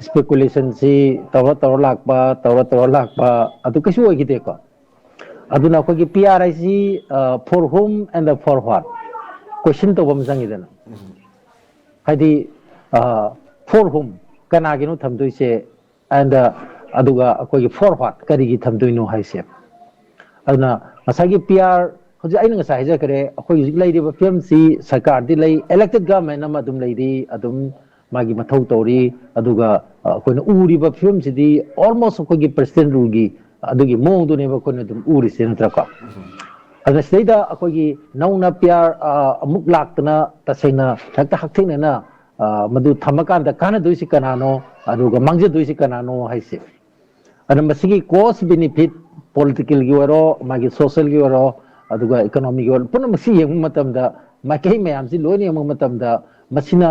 speculation si tawra lakpa tawra lakpa adu kasu ogide ko aduna ko gi PRIC for whom and for what question to bam sangidana haidi for whom kana gi no thamdoi se and aduga ko gi for what kari gi thamdoi no haise aduna masagi PR hoji aina nga sai ja kare ko gi lai de film si sarkar di lai elected government na madum lai di adum magi mathau tori aduga ko na uri ba film si di almost ko gi president rule gi adugi mong du ne ba ko na dum uri se na tra ka adna seida ko gi nauna PR amuk laktana tasaina thakta hakthing na madu thamakan da kana duisi kanano aduga mangje duisi kanano haise ana masigi cost benefit political gi waro magi social gi waro aduga economic gi waro puna masi yeng matam da makai mayam si loni yeng matam da masina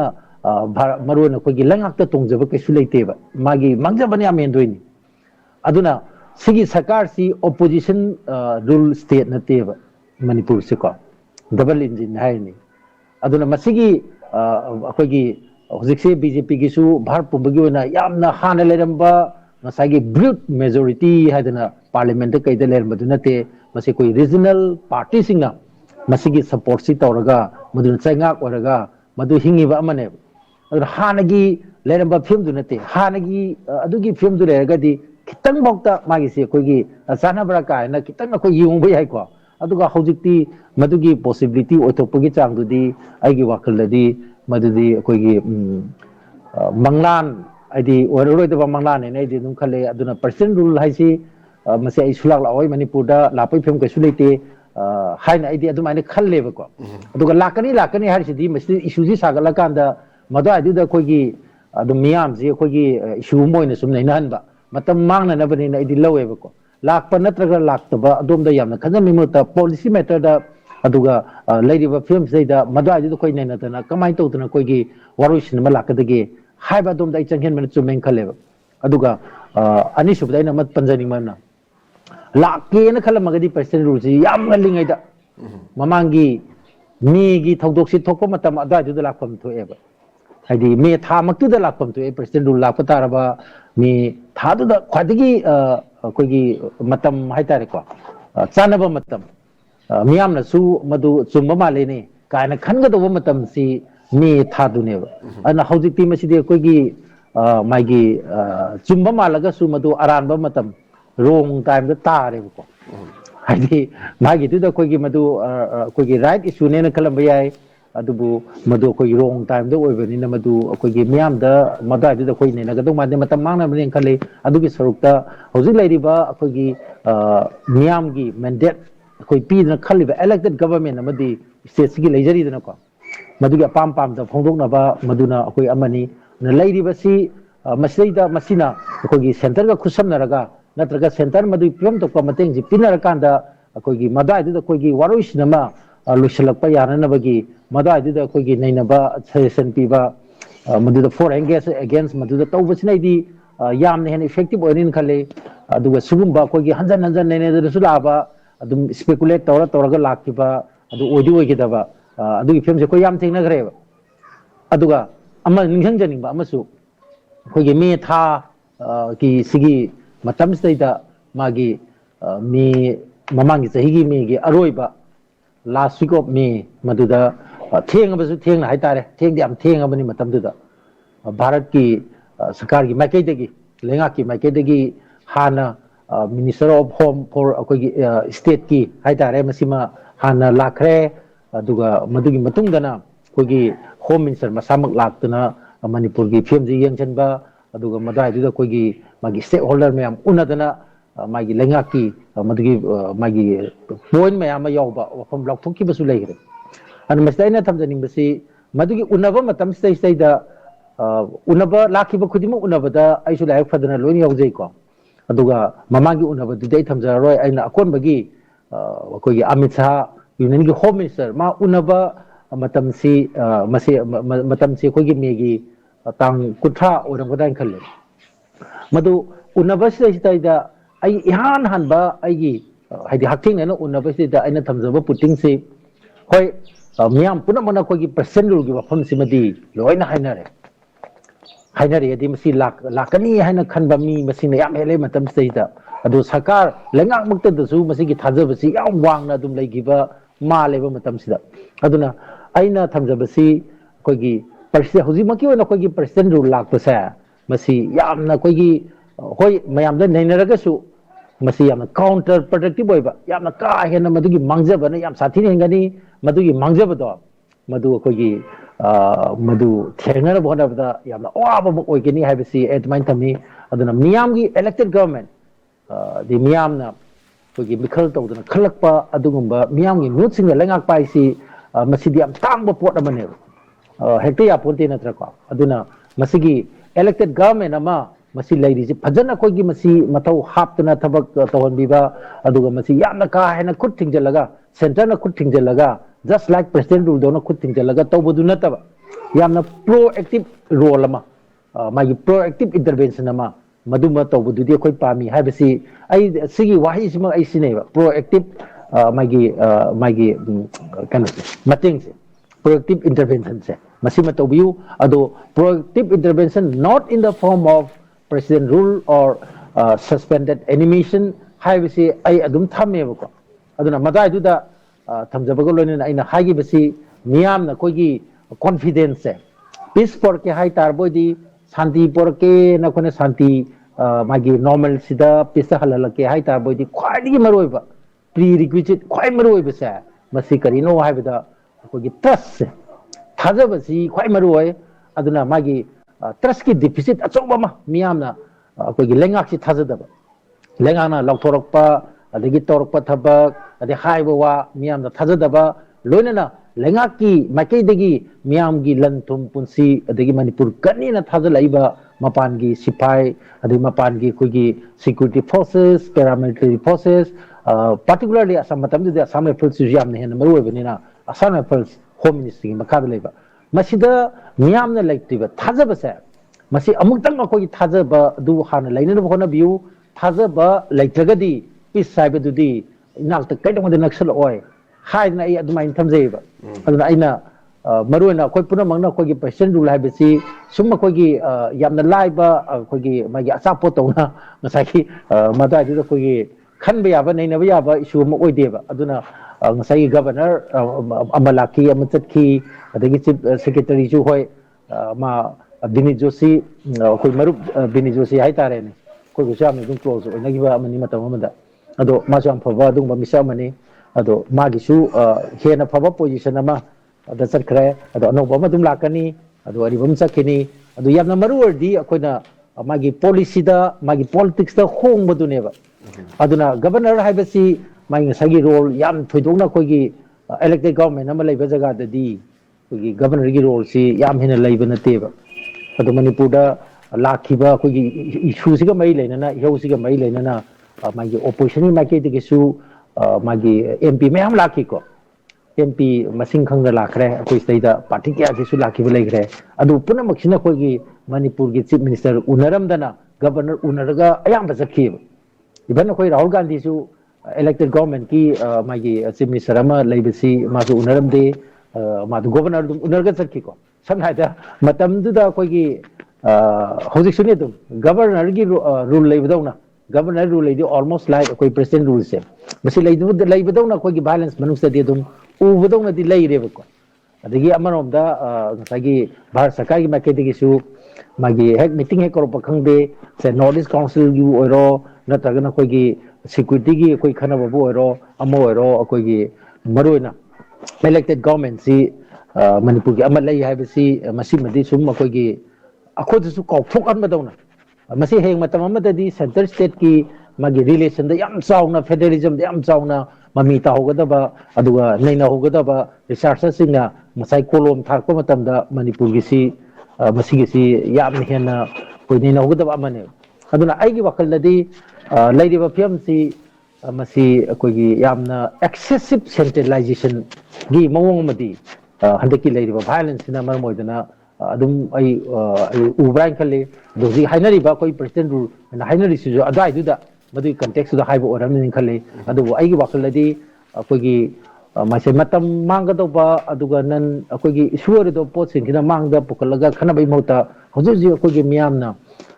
maruna ko gi langakta tongjaba kaisu leite ba magi mangjaba ne amen doini aduna sigi sarkar si opposition rule state na teba manipur se ko double engine hai ni aduna masigi akogi hojikse BJP gi su bhar pumbagi ona yamna hana leramba ngasagi brute majority hadana parliament kai da ler maduna te masi koi regional party singna masigi support si tawraga maduna chainga oraga madu hingi ba amane aduna hanagi leramba film du nate hanagi adugi film du lerga di kitang bokta magi se koi gi sana bra kai na kitang ko yung ba yai ko aduga hojikti madugi possibility othopagi chang du di aigi wakal di madudi koi gi manglan aidi oroi da manglan ne di num khale aduna percent rule haisi mase ai sulak la oi manipur da lapai film ka sulaite haina aidi aduma ne khalle ba ko aduga lakani harisi di mase issue ji sagala kanda mada adi da koi gi adum miyam ji koi gi issue moina sum nei nan ba matam mangna na bani na aidi lawe ba ko lakpa natraga laktaba adom da yamna khajami muta policy matter da aduga ladiba film seida mada adi da koi nei na tana kamai to tana koi gi warusin ma lakadagi haiba dom dai changhen men chumen khale aduga ani subda ina mat panjani mana lakke na khala magadi percent rule ji yam ngalingai da mamangi mi gi thodok si thokko matam ada ju da lakpam thoe ba haidi me tha maktu da lakpam thoe percent rule lakpa taraba mi tha du da khwadigi koi gi matam haitare ko chanaba matam miyam na su madu chumba male ne kaina khanga do matam si mi tha du ne ba ana hojikti masidi koi gi magi chumba malaga su madu aranba matam wrong time da tare ko haidi magi tu da koi gi madu koi gi right issue ne na kalam bayai adubu madu koi wrong time da oi bani na madu koi gi miyam da mada da koi ne na ga dong ma de matam mangna bani khale adugi sarukta hojik lai riba koi gi miyam gi mandate koi pi na khali ba elected government amadi state gi leijari da ko madugi apam pam da phongdok na ba maduna koi amani na lai riba si masida masina koi gi center ga khusam na raga natraga center madu prom to ko mateng ji pinara kanda koi gi mada da koi gi warois na ma lusalak pa yana na bagi mada da koi gi nei na ba suggestion pi ba madu da for against madu da tawba sinai di yam ne hen effective oinin khale aduga sugumba koi gi hanjan nei ne da sula ba adum speculate tawra lakki ba adu oidi da ba adu film se ko yam thengna gre ba aduga ama ningjang janing ba amasu koi gi me tha ki sigi matam seida magi mi mamangi sahigi mi gi aroiba last week of me maduda theng abasu theng na haitare theng diam theng abani matam duda bharat ki sarkar gi makai degi lenga ki makai degi hana minister of home for akoi state ki haitare masima hana lakhre aduga madugi matungdana koi gi home minister masamak laktuna manipur gi film ji yengchanba aduga madai duda koi gi magi stakeholder mayam unadana magi lengaki madugi magi point mayam yawba wafam block thokki basu leire an mastaina thamjani basi madugi unaba matam stai da unaba lakhi ba khudima unaba da aisu laik fadana loini yawjai ko aduga mamangi unaba dudai thamjara roi aina akon bagi koi gi Amit Shah union gi home minister ma unaba matam si matam si koi gi megi tang kutra orang kodai khalle madu university da ai ihan hanba aigi haidi hakting na university da aina thamjaba puting si hoi miyam puna mana ko gi percent rule gi wafam simadi loina hainare hainari masi lakani haina khanba mi masina yam hele matam seida adu sarkar lengak mukta dasu masigi thajabasi yam wangna dum leigiba ma leba matam sida aduna aina thamjabasi koigi president hoji maki ona koigi president rule lakpasa masi yamna koigi hoi mayamda nainaragasu masi yamna counter productive oiba yamna ka hena madugi mangjabana yam sathini hengani madugi mangjabado madu koigi madu thengara bonabda yamna awaba mok oigeni haibasi admain thamni aduna miyamgi elected government di miyamna koigi mikhal tawduna khalakpa adugumba miyamgi nutsinga lengak paisi masidi yam tangba pot amane hekta ya ponte natra ko aduna masigi elected government ama masi lairisi phajana koigi masi matau haptana thabak tawhanbiba aduga masi yamna ka hena khut thingjalaga center na khut thingjalaga just like president rule dona khut thingjalaga tawbadu nataba yamna proactive role ama magi proactive intervention ama maduma tawbadu di khoi pami haibasi ai sigi wahi sima ai sineba proactive magi kan mating se proactive intervention se masima tawbiu ado proactive intervention not in the form of president rule or suspended animation haibasi ai adum thameba ko aduna madai duda thamjabaga loina aina hagi basi miyamna koigi confidence peace for ke hai tarbodi shanti por ke na kone shanti magi normal sida peace halala ke hai tarbodi khwadi maroiba prerequisite khwai maroiba sa masi karino haibada koigi trust thajabasi khwai maroi aduna magi trust ki deficit achoba ma miyamna koigi lengak si thajadaba lengana lokthorokpa adagi torokpa thabak ade haiba wa miyamna thajadaba loinana lengaki maikaidagi miyamgi lanthum punsi adagi manipur kanina thajalaiba mapangi sipai adagi mapangi koigi security forces paramilitary forces particularly asam matamdi asam rifles yamna hena maruibanina asam rifles home ministry makada leiba masida miyamna laiktiba thajabasa masi amuktang akogi thajaba du hana lainana hona biu thajaba laitragadi peace saibadudi inakta kaidamada naksal oi haina ai adumain thamjeiba aduna aina maruina koi punamangna kogi president rule haibasi summa kogi yamna laiba kogi magi asapo tawna ngasai madai du kogi khanba yaba nainaba yaba issue ma oideba aduna ngasai governor amalaki amatki adagi chief secretary ju hoi ma bini joshi koi marup bini joshi hai tare ne koi gusam ne dum close oinagi ba amani matam amada ado masam phaba dung ba misamani ado magisu hena phaba position ama da chatkre ado anoba ma dum lakani ado aribam chakini ado yamna maruwardi akoina magi policy da magi politics da hong baduneba aduna governor haibasi magi sagi role yam thoidongna koigi elected government ama leiba jaga dadi koigi governor gi role si yam hena leiba nateba ado manipur da lakhiba koigi issue siga mai leinana ihau siga mai leinana magi opposition ni maki digisu magi MP mayam lakhi ko MP masing khang lakre koi state da party kya jisu lakhi belegre adu puna maksina koigi manipur gi chief minister unaram dana governor unaraga ayam bazakhi even koi Rahul Gandhi su elected government ki magi chief minister ama leibasi masu unaram de madu governor unarga sakhi ko samhaida matam du da koigi hojik suni dum governor gi rule leibadona governor rule lady almost like koi president rule se basi leibadona koi gi balance manungsa de dum ubadona di leireba ko adagi amarom da ngasagi bharat sarkar gi makedigi su magi hek meeting hek koropa khangde se northeast council gi oiro natagana koi gi security gi koi khana babu oiro amo oiro koi gi maroina elected government si manipur gi amalai haibasi masi madi sum koi gi akhodu su kaufok amadona masi heng matam amadadi center state ki magi relation da yam chauna federalism da yam chauna mami ta hogadaba aduga naina hogadaba researchers singna masai kolom tharpa matam da manipur gi si masi gi si yam hena koi naina hogadaba amane aduna aigi wakal ladi laidiba fiam si masi koi gi yamna excessive centralization gi mawong madi handaki laidiba violence na mar moidana adum ai ubran khale doji hainari ba koi president rule na hainari su adai du da madu context da haibo oram nin khale adu ai gi wakal ladi koi gi ꯃꯁꯤ ꯃꯇꯝ ꯃꯥꯡꯒꯗꯧꯕ ꯑꯗꯨꯒ ꯅꯟ ꯑꯩꯈꯣꯏꯒꯤ ꯏꯁꯨ ꯑꯣꯏꯔꯤꯕ ꯄꯣꯠꯁꯤꯡꯁꯤꯅ ꯃꯥꯡꯗ ꯄꯨꯈꯠꯂꯒ ꯈꯟꯅꯕꯒꯤ ꯃꯍꯨꯠꯇ ꯍꯧꯖꯤꯛ ꯍꯧꯖꯤꯛ ꯑꯩꯈꯣꯏꯒꯤ ꯃꯤꯌꯥꯝꯅ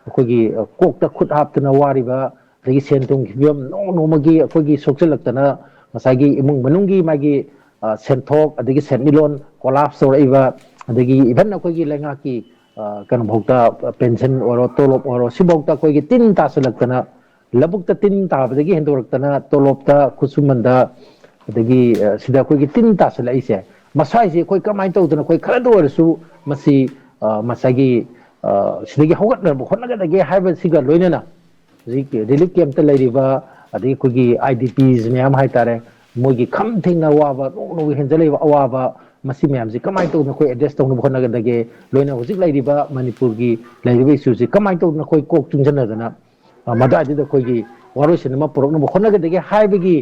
ꯑꯩꯈꯣꯏꯒꯤ ꯀꯣꯛꯇ ꯈꯨꯠ ꯍꯥꯞꯇꯨꯅ ꯋꯥꯔꯤꯕ ꯑꯗꯒꯤ ꯁꯦꯟ ꯊꯨꯝꯒꯤ ꯐꯤꯕꯝ ꯅꯣꯡꯃꯒꯤ ꯑꯩꯈꯣꯏꯒꯤ ꯁꯣꯛꯆꯤꯜꯂꯛꯇꯅ ꯉꯁꯥꯏꯒꯤ ꯏꯃꯨꯡ ꯃꯅꯨꯡꯒꯤ ꯃꯥꯒꯤ ꯁꯦꯟꯊꯣꯛ ꯑꯗꯒꯤ ꯁꯦꯟꯃꯤꯠꯂꯣꯟ ꯀꯣꯂꯥꯞꯁ ꯇꯧꯔꯛꯏꯕ ꯑꯗꯒꯤ ꯏꯚꯟ ꯑꯩꯈꯣꯏꯒꯤ ꯂꯩꯉꯥꯛꯀꯤ ꯀꯩꯅꯣꯐꯥꯎꯗ ꯄꯦꯟꯁꯟ ꯑꯣꯏꯔꯣ ꯇꯣꯂꯣꯞ ꯑꯣꯏꯔꯣ ꯁꯤꯐꯥꯎꯗ ꯑꯩꯈꯣꯏꯒꯤ ꯇꯤꯟ ꯇꯥꯁꯤꯜꯂꯛꯇꯅ ꯂꯧꯕꯨꯛꯇ ꯇꯤꯟ ꯇꯥꯕꯗꯒꯤ ꯍꯦꯟꯗꯣꯔꯛꯇꯅ ꯇꯣꯂꯣꯞꯇ ꯈꯨꯠꯁꯨꯃꯟꯗ ꯑꯗꯒꯤ ꯁꯤꯗ ꯑꯩꯈꯣꯏꯒꯤ ꯇꯤꯟ ꯇꯥꯁꯤꯜꯂꯛꯏꯁꯦ ꯃꯁꯥꯏꯁꯦ ꯑꯩꯈꯣꯏ ꯀꯃꯥꯏꯅ ꯇꯧꯗꯅ ꯑꯩꯈꯣꯏ ꯈꯔꯗ ꯑꯣꯏꯔꯁꯨ ꯃꯁꯤ ꯉꯁꯥꯏꯒꯤ ꯁꯤꯗꯒꯤ ꯍꯧꯒꯠꯅꯕ ꯍꯣꯠꯅꯒꯗꯒꯦ ꯍꯥꯏꯕꯁꯤꯒ ꯂꯣꯏꯅꯅ ꯍꯧꯖꯤꯛ ꯔꯤꯂꯤꯐ ꯀꯦꯝꯞꯇ ꯂꯩꯔꯤꯕ ꯑꯗꯒꯤ ꯑꯩꯈꯣꯏꯒꯤ IDPs ꯃꯌꯥꯝ ꯍꯥꯏꯇꯥꯔꯦ ꯃꯣꯏꯒꯤ ꯈꯝ ꯊꯦꯡꯅ ꯑꯋꯥꯕ ꯅꯣꯡꯃꯒꯤ ꯍꯦꯟꯖꯜꯂꯛꯏꯕ ꯑꯋꯥꯕ ꯃꯁꯤ ꯃꯌꯥꯝꯁꯤ ꯀꯃꯥꯏꯅ ꯇꯧꯗꯅ ꯑꯩꯈꯣꯏ ꯑꯦꯗ꯭ꯔꯦꯁ ꯇꯧꯅꯕ ꯍꯣꯠꯅꯒꯗꯒꯦ ꯂꯣꯏꯅ ꯍꯧꯖꯤꯛ ꯂꯩꯔꯤꯕ ꯃꯅꯤꯄꯨꯔꯒꯤ ꯂꯩꯔꯤꯕ ꯏꯁꯨꯁꯤ ꯀꯃꯥꯏꯅ ꯇꯧꯗꯅ ꯑꯩꯈꯣꯏ ꯀꯣꯛ ꯆꯨꯡꯁꯤꯟꯅꯗꯅ ꯃꯗꯨꯋꯥꯏꯗꯨꯗ ꯑꯩꯈꯣꯏꯒꯤ ꯋꯥꯔꯣꯏꯁꯤꯟ ꯑꯃ ꯄꯨꯔꯛꯅꯕ ꯍꯣꯠꯅꯒꯗꯒꯦ ꯍꯥꯏꯕꯒꯤ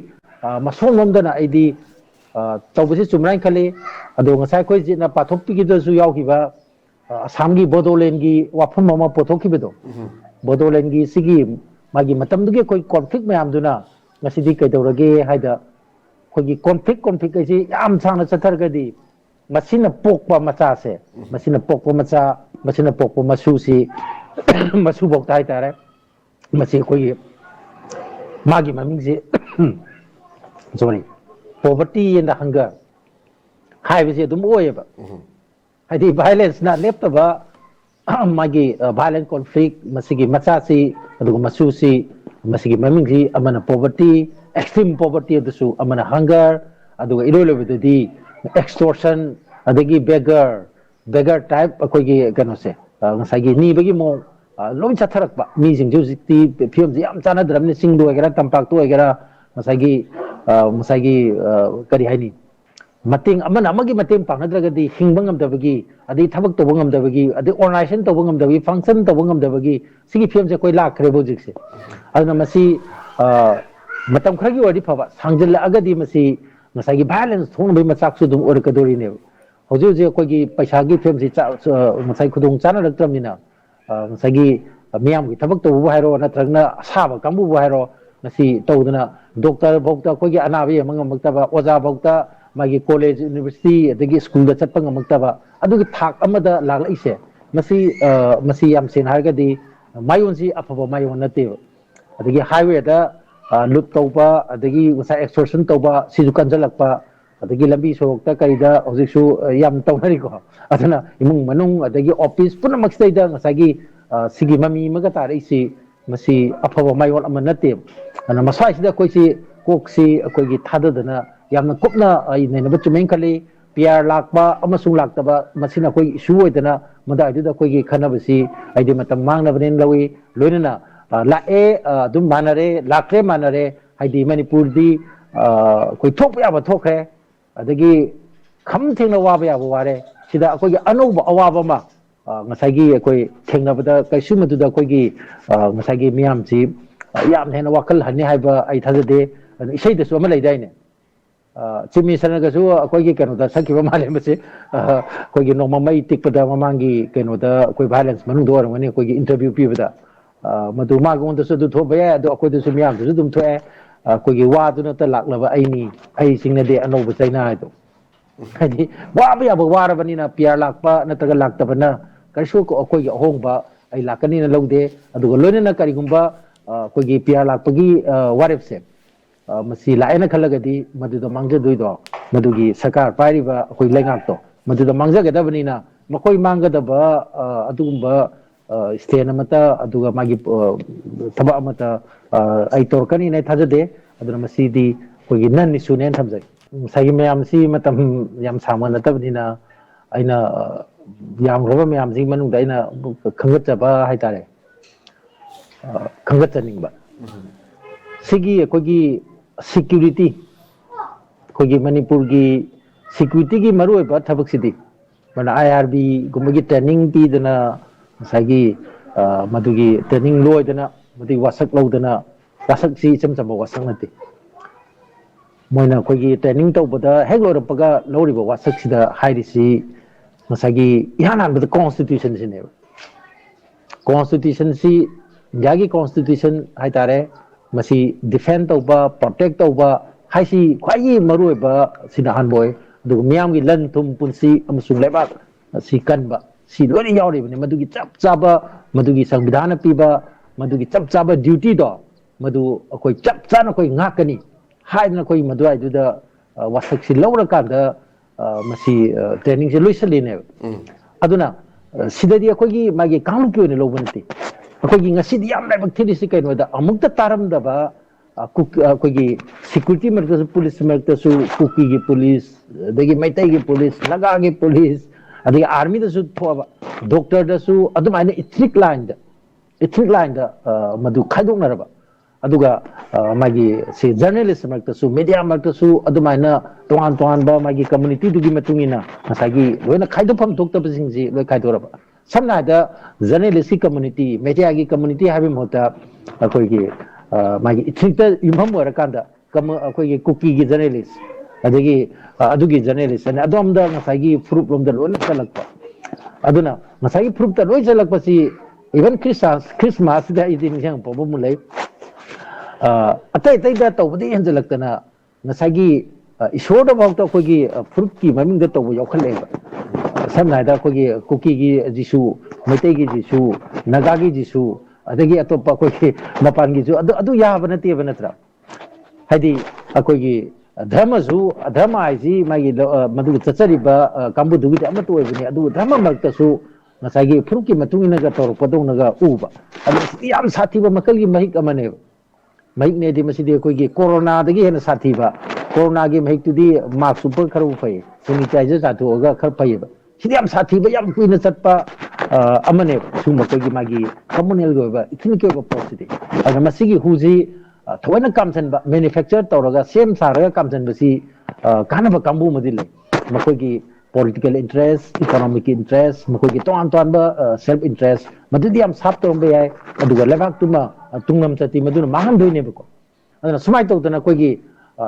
ꯃꯁꯣꯟꯂꯣꯝꯗꯅ ꯑꯩꯗꯤ ꯇꯧꯕꯁꯤ ꯆꯨꯝꯃꯦꯅ ꯈꯜꯂꯤ ꯑꯗꯣ ꯉꯁꯥꯏ ꯑꯩꯈꯣꯏꯁꯤꯅ ꯄꯥꯊꯣꯛꯄꯤꯈꯤꯕꯗꯁꯨ ꯌꯥꯎꯈꯤꯕ ꯑꯁꯥꯝꯒꯤ ꯕꯣꯗꯣꯂꯦꯟꯒꯤ ꯋꯥꯐꯝ ꯑꯃ ꯄꯨꯊꯣꯛꯈꯤꯕꯗꯣ ꯕꯣꯗꯣꯂꯦꯟꯒꯤ ꯁꯤꯒꯤ ꯃꯥꯒꯤ ꯃꯇꯝꯗꯨꯒꯤ ꯑꯩꯈꯣꯏ ꯀꯣꯟꯐ꯭ꯂꯤꯛ ꯃꯌꯥꯝꯗꯨꯅ ꯉꯁꯤꯗꯤ ꯀꯩꯗꯧꯔꯒꯦ ꯍꯥꯏꯗ ꯑꯩꯈꯣꯏꯒꯤ ꯀꯣꯟꯐ꯭ꯂꯤꯛ ꯍꯥꯏꯁꯤ ꯌꯥꯝ ꯁꯥꯡꯅ ꯆꯠꯊꯔꯒꯗꯤ ꯃꯁꯤꯅ ꯄꯣꯛꯄ ꯃꯆꯥꯁꯦ ꯃꯁꯤꯅ ꯄꯣꯛꯄ ꯃꯆꯥ ꯃꯁꯤꯅ ꯄꯣꯛꯄ ꯃꯁꯨꯁꯤ ꯃꯁꯨꯐꯥꯎꯇ ꯍꯥꯏꯇꯥꯔꯦ ꯃꯁꯤ ꯑꯩꯈꯣꯏꯒꯤ ꯃꯥꯒꯤ ꯃꯃꯤꯡꯁꯤ ꯁꯣꯔꯤ ꯄꯣꯚꯔꯇꯤ ꯑꯦꯟ ꯍꯪꯒꯔ ꯍꯥꯏꯕꯁꯤ ꯑꯗꯨꯝ ꯑꯣꯏꯌꯦꯕ ꯍꯥꯏꯗꯤ ꯚꯥꯏꯂꯦꯟꯁꯅ ꯂꯦꯞꯇꯕ ꯃꯥꯒꯤ ꯚꯥꯏꯂꯦꯟ ꯀꯣꯟꯐ꯭ꯂꯤꯛ ꯃꯁꯤꯒꯤ ꯃꯆꯥꯁꯤ ꯑꯗꯨꯒ ꯃꯁꯨꯁꯤ ꯃꯁꯤꯒꯤ ꯃꯃꯤꯡꯁꯤ ꯑꯃꯅ ꯄꯣꯚꯔꯇꯤ ꯑꯦꯛꯁꯇ꯭ꯔꯤꯝ ꯄꯣꯚꯔꯇꯤ ꯑꯗꯨꯁꯨ ꯑꯃꯅ ꯍꯪꯒꯔ ꯑꯗꯨꯒ ꯏꯔꯣꯏ ꯂꯣꯏꯕꯗꯗꯤ ꯑꯦꯛꯁꯇꯣꯔꯁꯟ ꯑꯗꯒꯤ ꯕꯦꯒꯔ ꯇꯥꯏꯞ ꯑꯩꯈꯣꯏꯒꯤ ꯀꯩꯅꯣꯁꯦ ꯉꯁꯥꯏꯒꯤ ꯅꯤꯕꯒꯤ ꯃꯑꯣꯡ ꯂꯣꯏ ꯆꯠꯊꯔꯛꯄ ꯃꯤꯁꯤꯡꯁꯦ ꯍꯧꯖꯤꯛꯇꯤ ꯐꯤꯕꯝꯁꯦ ꯌꯥꯝ ꯆꯥꯟꯅꯗ꯭ꯔꯕꯅꯤ ꯆꯤꯡꯗ ꯑꯣꯏꯒꯦꯔꯥ ꯇꯝꯄꯥꯛꯇ ꯑꯣꯏꯒꯦꯔꯥ ꯉꯁꯥꯏꯒꯤ ꯀꯔꯤ ꯍꯥꯏꯅꯤ ꯃꯇꯦꯡ ꯑꯃꯅ ꯑꯃꯒꯤ ꯃꯇꯦꯡ ꯄꯥꯡꯅꯗ꯭ꯔꯒꯗꯤ ꯍꯤꯡꯕ ꯉꯝꯗꯕꯒꯤ ꯑꯗꯩ ꯊꯕꯛ ꯇꯧꯕ ꯉꯝꯗꯕꯒꯤ ꯑꯗꯩ ꯑꯣꯔꯒꯅꯥꯏꯖꯦꯁꯟ ꯇꯧꯕ ꯉꯝꯗꯕꯒꯤ ꯐꯪꯁꯟ ꯇꯧꯕ ꯉꯝꯗꯕꯒꯤ ꯁꯤꯒꯤ ꯐꯤꯕꯝꯁꯦ ꯑꯩꯈꯣꯏ ꯂꯥꯛꯈ꯭ꯔꯦꯕ ꯍꯧꯖꯤꯛꯁꯦ ꯑꯗꯨꯅ ꯃꯁꯤ ꯃꯇꯝ ꯈꯔꯒꯤ ꯑꯣꯏꯔꯗꯤ ꯐꯕ ꯁꯥꯡꯖꯤꯜꯂꯛꯑꯒꯗꯤ ꯃꯁꯤ ꯉꯁꯥꯏꯒꯤ ꯚꯥꯏꯂꯦꯟꯁ ꯊꯣꯛꯅꯕꯒꯤ ꯃꯆꯥꯛꯁꯨ ꯑꯗꯨꯝ ꯑꯣꯏꯔꯛꯀꯗꯣꯔꯤꯅꯦꯕ ꯍꯧꯖꯤꯛ ꯍꯧꯖꯤꯛ ꯑꯩꯈꯣꯏꯒꯤ ꯄꯩꯁꯥꯒꯤ ꯐꯤꯕꯝꯁꯤ ꯉꯁꯥꯏ ꯈꯨꯗꯣꯡ ꯆꯥꯅꯔꯛꯇ꯭ꯔꯕꯅꯤꯅ ꯉꯁꯥꯏꯒꯤ ꯃꯤꯌꯥꯝꯒꯤ ꯊꯕꯛ ꯇꯧꯕꯕꯨ ꯍꯥꯏꯔꯣ ꯅꯠꯇ꯭ꯔꯒꯅ ꯑꯁꯥꯕ ꯀꯥꯡꯕꯨꯕꯨ ꯍꯥꯏꯔꯣ ꯃꯁꯤ ꯇꯧꯗꯅ ꯗꯣꯛꯇꯔꯐꯥꯎꯗ ꯑꯩꯈꯣꯏꯒꯤ ꯑꯅꯥꯕ ꯌꯦꯡꯕ ꯉꯝꯃꯛꯇꯕ ꯑꯣꯖꯥꯐꯥꯎꯗ ꯃꯥꯒꯤ ꯀꯣꯂꯦꯖ ꯌꯨꯅꯤꯚꯔꯁꯤꯇꯤ ꯑꯗꯒꯤ ꯁ꯭ꯀꯨꯜꯗ ꯆꯠꯄ ꯉꯝꯃꯛꯇꯕ ꯑꯗꯨꯒꯤ ꯊꯥꯛ ꯑꯃꯗ ꯂꯥꯛꯂꯛꯏꯁꯦ ꯃꯁꯤ ꯌꯥꯝ ꯁꯦꯡꯅ ꯍꯥꯏꯔꯒꯗꯤ ꯃꯥꯌꯣꯟꯁꯤ ꯑꯐꯕ ꯃꯥꯌꯣꯟ ꯅꯠꯇꯦꯕ ꯑꯗꯒꯤ ꯍꯥꯏꯋꯦꯗ ꯂꯨꯠ ꯇꯧꯕ ꯑꯗꯒꯤ ꯉꯁꯥꯏ ꯑꯦꯛꯁꯇꯣꯔꯁꯟ ꯇꯧꯕ ꯁꯤꯁꯨ ꯀꯟꯁꯤꯜꯂꯛꯄ ꯑꯗꯒꯤ ꯂꯝꯕꯤ ꯁꯣꯔꯣꯛꯇ ꯀꯔꯤꯗ ꯍꯧꯖꯤꯛꯁꯨ ꯌꯥꯝ ꯇꯧꯅꯔꯤꯀꯣ ꯑꯗꯨꯅ ꯏꯃꯨꯡ ꯃꯅꯨꯡ ꯑꯗꯒꯤ ꯑꯣꯐꯤꯁ ꯄꯨꯝꯅꯃꯛꯁꯤꯗꯩꯗ ꯉꯁꯥꯏꯒꯤ ꯁꯤꯒꯤ ꯃꯃꯤ ꯑꯃꯒ ꯇꯥꯔꯛꯏꯁꯤ ꯃꯁꯤ ꯑꯐꯕ ꯃꯥꯌꯣꯟ ꯑꯃ ꯅꯠꯇꯦꯕ ꯑꯗꯨꯅ ꯃꯁ꯭ꯋꯥꯏꯁꯤꯗ ꯑꯩꯈꯣꯏꯁꯤ ꯀꯣꯛꯁꯤ ꯑꯩꯈꯣꯏꯒꯤ ꯊꯥꯗꯗꯅ ꯌꯥꯝꯅ ꯀꯨꯞꯅ ꯅꯩꯅꯕ ꯆꯨꯝꯃꯦꯅ ꯈꯜꯂꯤ PR ꯂꯥꯛꯄ ꯑꯃꯁꯨꯡ ꯂꯥꯛꯇꯕ ꯃꯁꯤꯅ ꯑꯩꯈꯣꯏꯒꯤ ꯏꯁꯨ ꯑꯣꯏꯗꯅ ꯃꯗꯨꯋꯥꯏꯗꯨꯗ ꯑꯩꯈꯣꯏꯒꯤ ꯈꯟꯅꯕꯁꯤ ꯑꯩꯗꯤ ꯃꯇꯝ ꯃꯥꯡꯅꯕꯅꯦꯅ ꯂꯧꯏ ꯂꯣꯏꯅꯅ ꯂꯥꯛꯑꯦ ꯑꯗꯨꯝ ꯃꯥꯟꯅꯔꯦ ꯂꯥꯛꯇ꯭ꯔꯦ ꯃꯥꯟꯅꯔꯦ ꯍꯥꯏꯗꯤ ꯃꯅꯤꯄꯨꯔꯗꯤ ꯑꯩꯈꯣꯏ ꯊꯣꯛꯄ ꯌꯥꯕ ꯊꯣꯛꯈ꯭ꯔꯦ ꯑꯗꯒꯤ ꯈꯝ ꯊꯦꯡꯅ ꯋꯥꯕ ꯌꯥꯕ ꯋꯥꯔꯦ ꯁꯤꯗ ꯑꯩꯈꯣꯏꯒꯤ ꯑꯅꯧꯕ ꯑꯋꯥꯕ ꯑꯃ ꯉꯁꯥꯏꯒꯤ ꯑꯩꯈꯣই ꯊꯦꯡꯅꯕꯗ ꯀꯩꯁꯨ ꯃꯗꯨꯗ ꯑꯩꯈꯣꯏꯒꯤ ꯉꯁꯥꯏꯒꯤ ꯃꯤꯌꯥꯝꯁꯤ ꯌꯥꯝ ꯍꯦꯟꯅ ꯋꯥꯈꯜꯍꯟꯅꯤ ꯍꯥꯏꯕ ꯑꯩ ꯊꯥꯖꯗꯦ ꯑꯗꯨ ꯏꯁꯩꯗꯁꯨ ꯑꯃ ꯂꯩꯗꯥꯏꯅꯦ ꯆꯤꯞ ꯃꯤꯅꯤꯁꯇꯔꯅꯒꯁꯨ ꯑꯩꯈꯣꯏꯒꯤ ꯀꯩꯅꯣꯗ ꯁꯛꯈꯤꯕ ꯃꯥꯜꯂꯦ ꯃꯁꯤ ꯑꯩꯈꯣꯏꯒꯤ ꯅꯣꯡꯃ ꯃꯩ ꯇꯤꯛꯄꯗ ꯃꯃꯥꯡꯒꯤ ꯀꯩꯅꯣꯗ ꯑꯩꯈꯣꯏ ꯚꯥꯏꯂꯦꯟꯁ ꯃꯅꯨꯡꯗ ꯑꯣꯏꯔꯝꯒꯅꯤ ꯑꯩꯈꯣꯏꯒꯤ ꯏꯟꯇꯔꯚꯤꯌꯨ ꯄꯤꯕꯗ ꯃꯗꯨ ꯃꯥꯉꯣꯟꯗꯁꯨ ꯑꯗꯨ ꯊꯣꯛꯄ ꯌꯥꯏ ꯑꯗꯣ ꯑꯩꯈꯣꯏꯗꯁꯨ ꯃꯤꯌꯥꯝꯗꯁꯨ ꯑꯗꯨꯝ ꯊꯣꯛꯑꯦ ꯑꯩꯈꯣꯏꯒꯤ ꯋꯥꯗꯨꯅꯇ ꯂꯥꯛꯂꯕ ꯑꯩ ꯆꯤꯡꯅꯗꯦ ꯑꯅꯧꯕ ꯆꯩꯅꯥ ꯍꯥꯏꯗꯣ ꯍꯥꯏꯗꯤ ꯋꯥꯕ ꯌꯥꯕ ꯋꯥꯔꯕꯅꯤꯅ PR ꯂꯥꯛꯄ ꯅꯠꯇ꯭ꯔꯒ ꯂꯥꯛꯇꯕꯅ ꯀꯔꯤꯁꯨ ꯑꯩꯈꯣꯏꯒꯤ ꯑꯍꯣꯡꯕ ꯑꯩ ꯂꯥꯛꯀꯅꯤꯅ ꯂꯧꯗꯦ ꯑꯗꯨꯒ ꯂꯣꯏꯅꯅ ꯀꯔꯤꯒꯨꯝꯕ ꯑꯩꯈꯣꯏꯒꯤ PR ꯂꯥꯛꯄꯒꯤ ꯋꯥꯔꯦꯞꯁꯦ ꯃꯁꯤ ꯂꯥꯛꯑꯦꯅ ꯈꯜꯂꯒꯗꯤ ꯃꯗꯨꯗ ꯃꯥꯡꯖꯗꯣꯏꯗꯣ ꯃꯗꯨꯒꯤ ꯁꯔꯀꯥꯔ ꯄꯥꯏꯔꯤꯕ ꯑꯩꯈꯣꯏ ꯂꯩꯉꯥꯛꯇꯣ ꯃꯗꯨꯗ ꯃꯥꯡꯖꯒꯗꯕꯅꯤꯅ ꯃꯈꯣꯏ ꯃꯥꯡꯒꯗꯕ ꯑꯗꯨꯒꯨꯝꯕ ꯁ꯭ꯇꯦꯟ ꯑꯃꯠꯇ ꯑꯗꯨꯒ ꯃꯥꯒꯤ ꯊꯕꯛ ꯑꯃꯠꯇ ꯑꯩ ꯇꯧꯔꯛꯀꯅꯤꯅ ꯑꯩ ꯊꯥꯖꯗꯦ ꯑꯗꯨꯅ ꯃꯁꯤꯗꯤ ꯑꯩꯈꯣꯏꯒꯤ ꯅꯟ ꯏꯁꯨꯅꯦꯅ ꯊꯝꯖꯒꯦ ꯉꯁꯥꯏꯒꯤ ꯃꯌꯥꯝꯁꯤ ꯃꯇꯝ ꯌꯥꯝ ꯁꯥꯡꯕ ꯅꯠꯇꯕꯅꯤꯅ ꯑꯩꯅ ꯌꯥꯝꯈ꯭ꯔꯕ ꯃꯌꯥꯝꯁꯤꯒꯤ ꯃꯅꯨꯡꯗ ꯑꯩꯅ ꯈꯟꯒꯠꯆꯕ ꯍꯥꯏꯇꯥꯔꯦ ꯈꯟꯒꯠꯆꯅꯤꯡꯕ ꯁꯤꯒꯤ ꯑꯩꯈꯣꯏꯒꯤ ꯁꯤꯀ꯭ꯌꯨꯔꯤꯇꯤ ꯑꯩꯈꯣꯏꯒꯤ ꯃꯅꯤꯄꯨꯔꯒꯤ ꯁꯤꯀ꯭ꯌꯨꯔꯤꯇꯤꯒꯤ ꯃꯔꯨꯑꯣꯏꯕ ꯊꯕꯛꯁꯤꯗꯤ ꯃꯥꯅ IRB ꯒꯨꯝꯕꯒꯤ ꯇ꯭ꯔꯦꯅꯤꯡ ꯄꯤꯗꯅ ꯉꯁꯥꯏꯒꯤ ꯃꯗꯨꯒꯤ ꯇ꯭ꯔꯦꯅꯤꯡ ꯂꯣꯏꯗꯅ ꯃꯗꯨꯒꯤ ꯋꯥꯁꯛ ꯂꯧꯗꯅ ꯋꯥꯁꯛꯁꯤ ꯏꯆꯝ ꯆꯝꯕ ꯋꯥꯁꯛ ꯅꯠꯇꯦ ꯃꯣꯏꯅ ꯑꯩꯈꯣꯏꯒꯤ ꯇ꯭ꯔꯦꯅꯤꯡ ꯇꯧꯕꯗ ꯍꯦꯛ ꯂꯣꯏꯔꯛꯄꯒ ꯂꯧꯔꯤꯕ ꯋꯥꯁꯛꯁꯤꯗ ꯍꯥꯏꯔꯤꯁꯤ ꯉꯁꯥꯏꯒꯤ ꯏꯍꯥꯟ ꯍꯥꯟꯕꯗ ꯀꯣꯟꯁꯇꯤꯇ꯭ꯌꯨꯁꯟꯁꯤꯅꯦꯕ ꯀꯣꯟꯁꯇꯤꯇ꯭ꯌꯨꯁꯟꯁꯤ ꯏꯟꯗꯤꯌꯥꯒꯤ ꯀꯣꯟꯁꯇꯤꯇ꯭ꯌꯨꯁꯟ ꯍꯥꯏꯇꯥꯔꯦ ꯃꯁꯤ ꯗꯤꯐꯦꯟ ꯇꯧꯕ ꯄ꯭ꯔꯣꯇꯦꯛ ꯇꯧꯕ haisi khwai maroi ba sina hanboi du miyam gi lan thum punsi amasung lebak si kanba si loi yauri bani madugi chap chaba madugi sanvidhana piba madugi chap chaba duty do madu akoi chap chana koi ngakani haidna koi madu ai duda wasak si lawra kanda masi training se loisaline aduna sidadi akoi gi magi kanglu kyo ne lobanti akoi gi ngasi yam laibak thiri si kaino da amukta taram da ba akoi gi security merta police merta su kuki gi police dagi maitai gi police naga gi police adagi army da su thoba doctor da su aduma ne ethnic line da madu khaidok naraba aduga magi se journalist merta su media merta su aduma na toan ba magi community du gi matungina asagi loina khaidok pham thok ta sing ji loi khaidoraba samna da journalist community media gi community habim hota akoi gi magi ethnic da yumham wara kanda akoi gi cookie gi journalist adagi adugi journalist and adom da ngasagi proof lom da loi chalakpa aduna ngasagi proof da loi chalakpa si even Christmas da idin yang pobo mulai atai da tawdi henjalaktana ngasagi isor da bawta kogi proof ki maming da taw yaukhaleba samna da kogi cookie gi jisu metai gi jisu naga gi jisu adagi atopa kogi mapan gi ju adu ya bana te bana tra hadi akogi dharma aiji magi madu chachariba kambu dugi ama to ibni adu dharma makta su ngasagi fruki matungina ga tor padong ga uba adu yam sathiba makalgi mahik amane mahik ne di masidi koigi corona dagi hena sathiba corona gi mahik tudi mask super kharu phai sanitizer sathu ga khar phai ba sidi yam sathiba yam kuina chatpa amane suma koigi magi communal go ba ithini ko ba positi aga masigi huji thawena kamsan ba manufacture tawraga same saraga kamsan basi kanaba kambu madile makogi political interest economic interest makogi ton ba self interest madudi am sap tombe yai aduga lebak tuma tungnam chati maduna mahan doine bako adana sumai tawdana kogi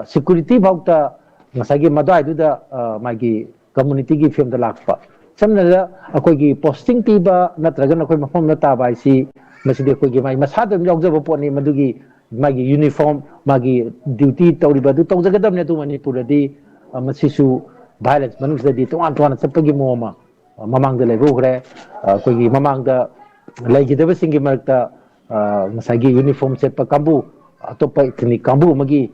security bhauta ngasagi madai duda magi community gi film da lakpa samna da akogi posting tiba natraga na koi mafam na tabai si masidi kogi mai masadam yawjaba poni madugi magi uniform magi duty tawriba du tawjagadam ne tu manipur di masisu violence manus di tuan sapagi moma mamang da lebo gre kogi mamang da laigidaba singi marta masagi uniform set pa kambu atopa ethnic kambu magi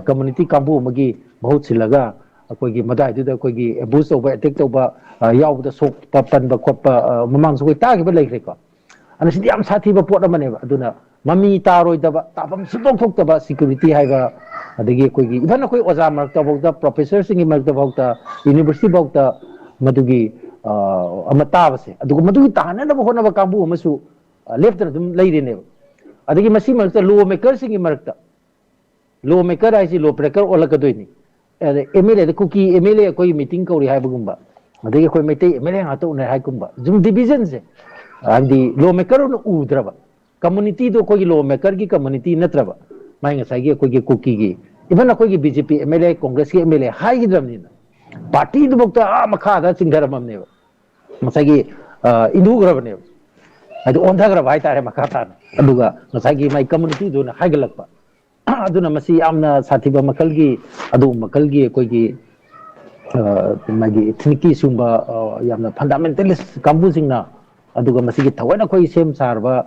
community kambu magi bahut silaga kogi madai du kogi abuse over attack toba yawda sok pan ba khotpa mamang so ta gi ba leikre ko ana sidi am sathi ba pot amane ba aduna mami taroi daba tapam sitok thok daba security haiba adagi koigi ibana koi oza marta bokta professor singi marta bokta university bokta madugi amata base adugo madugi tahana na hona ba kambu amasu left na dum leire ne adagi masi marta law maker singi marta law maker aisi law breaker olakadoini MLA de cookie MLA koi meeting kauri haiba gumba adagi koi mete MLA ngato ne hai gumba zum division se andi law maker no udraba community do kogi lawmaker ki community natraba mai ngasai gi kogi cookie gi even kogi BJP MLA Congress ki MLA hai gi dramni na party do bokta makha da singharam ne ngasai gi indu grab ne adu ondha grab hai tare makha ta aduga ngasai gi mai community do na hai galakpa aduna masi amna sathiba makal gi adu makal gi kogi magi thniki sumba yamna fundamentalist kambu singna aduga masi gi thawena koi sem sarba